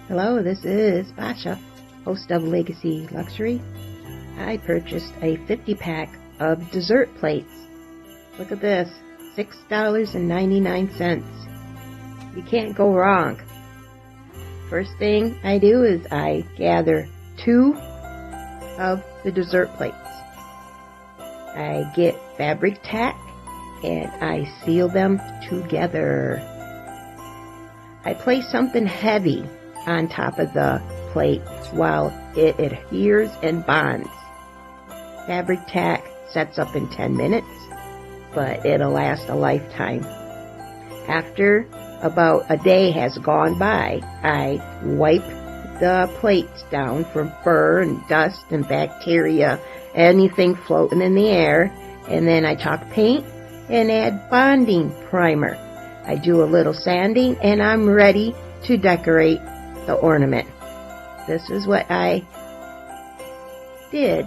Hello, this is Babcia, host of Legacy Luxury. I purchased a 50-pack of dessert plates. Look at this, $6.99. You can't go wrong. First thing I do is I gather 2 of the dessert plates. I get fabric tack and I seal them together. I place something heavy on top of the plate while it adheres and bonds. Fabric tack sets up in 10 minutes, but it'll last a lifetime. After about a day has gone by, I wipe the plates down from fur and dust and bacteria, anything floating in the air, and then I chalk paint and add bonding primer. I do a little sanding and I'm ready to decorate the ornament. This is what I did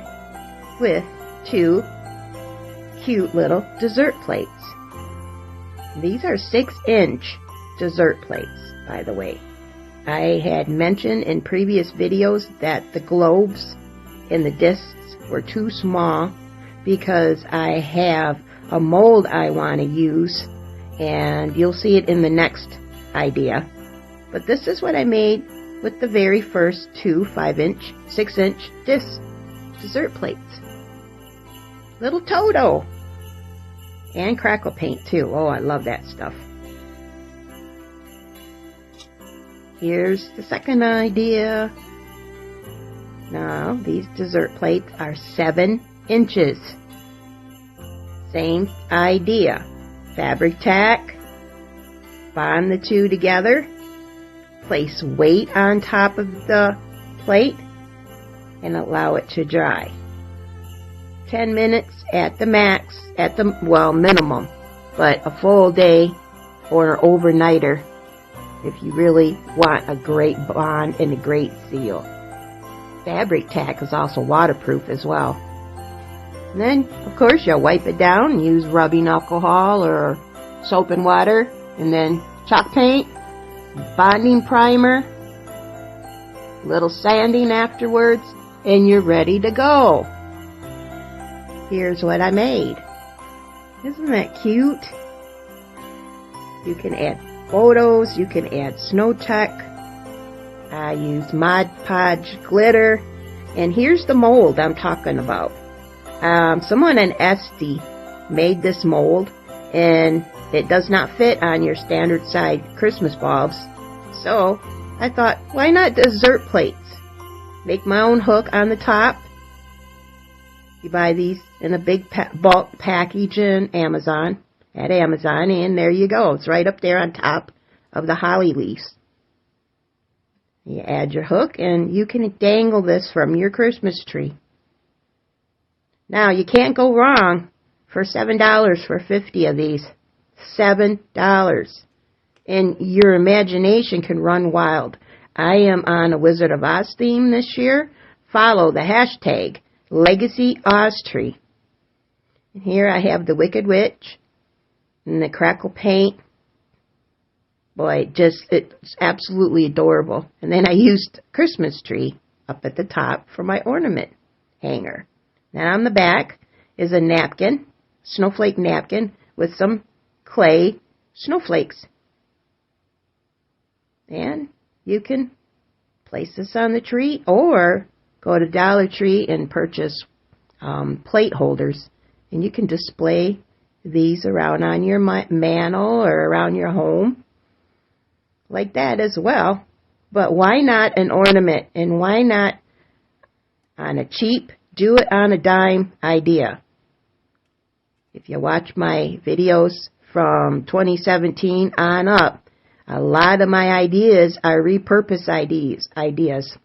with 2 cute little dessert plates. These are 6-inch dessert plates, by the way. I had mentioned in previous videos that the globes and the discs were too small because I have a mold I want to use, and you'll see it in the next idea. But this is what I made with the very first 2 5-inch, 6-inch dessert plates. Little Toto. And crackle paint too. Oh, I love that stuff. Here's the second idea. Now, these dessert plates are 7 inches. Same idea. Fabric tack. Bond the 2 together. Place weight on top of the plate and allow it to dry. 10 minutes at the max, minimum, but a full day or an overnighter if you really want a great bond and a great seal. Fabric tack is also waterproof as well. And then, of course, you'll wipe it down and use rubbing alcohol or soap and water, and then chalk paint, bonding primer, little sanding afterwards, and you're ready to go. Here's what I made. Isn't that cute? You can add photos, you can add snow tech. I use Mod Podge glitter, and here's the mold I'm talking about. Someone in Etsy made this mold, and it does not fit on your standard side Christmas bulbs. So I thought, why not dessert plates? Make my own hook on the top. You buy these in a big bulk package at Amazon, and there you go. It's right up there on top of the holly leaves. You add your hook, and you can dangle this from your Christmas tree. Now, you can't go wrong for $7 for 50 of these. $7. And your imagination can run wild. I am on a Wizard of Oz theme this year. Follow the hashtag LegacyOzTree. And here I have the Wicked Witch and the crackle paint. Boy, it's absolutely adorable. And then I used Christmas tree up at the top for my ornament hanger. Then on the back is a napkin, snowflake napkin with some clay snowflakes. And you can place this on the tree or go to Dollar Tree and purchase plate holders. And you can display these around on your mantle or around your home like that as well. But why not an ornament? And why not on a cheap, do it on a dime idea? If you watch my videos from 2017 on up, a lot of my ideas are repurpose ideas.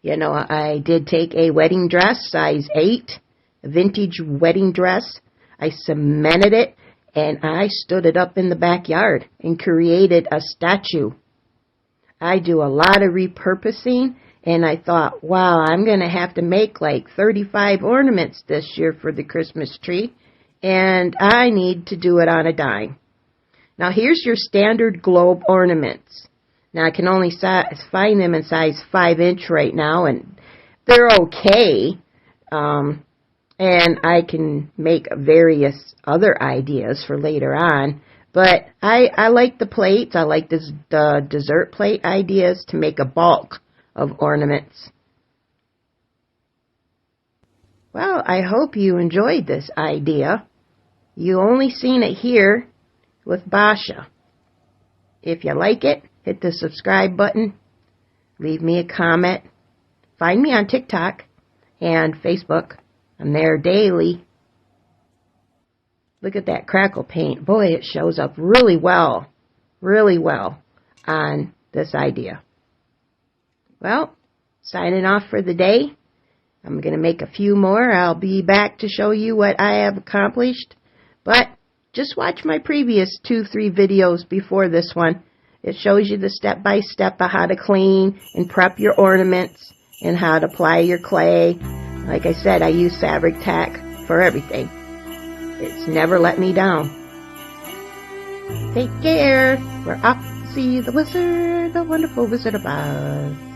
You know, I did take a wedding dress, size 8, a vintage wedding dress. I cemented it, and I stood it up in the backyard and created a statue. I do a lot of repurposing, and I thought, wow, I'm going to have to make like 35 ornaments this year for the Christmas tree, and I need to do it on a dime. Now, here's your standard globe ornaments. Now I can only find them in size 5" right now, and they're okay. And I can make various other ideas for later on. But I like the plates. I like the dessert plate ideas to make a bulk of ornaments. Well, I hope you enjoyed this idea. You only seen it here with Babcia. If you like it, hit the subscribe button. Leave me a comment. Find me on TikTok and Facebook. I'm there daily. Look at that crackle paint. Boy, it shows up really well on this idea. Well, signing off for the day. I'm going to make a few more. I'll be back to show you what I have accomplished. But just watch my previous 2-3 videos before this one. It shows you the step-by-step of how to clean and prep your ornaments and how to apply your clay. Like I said, I use fabric tack for everything. It's never let me down. Take care. We're off to see the wizard, the wonderful Wizard of Oz.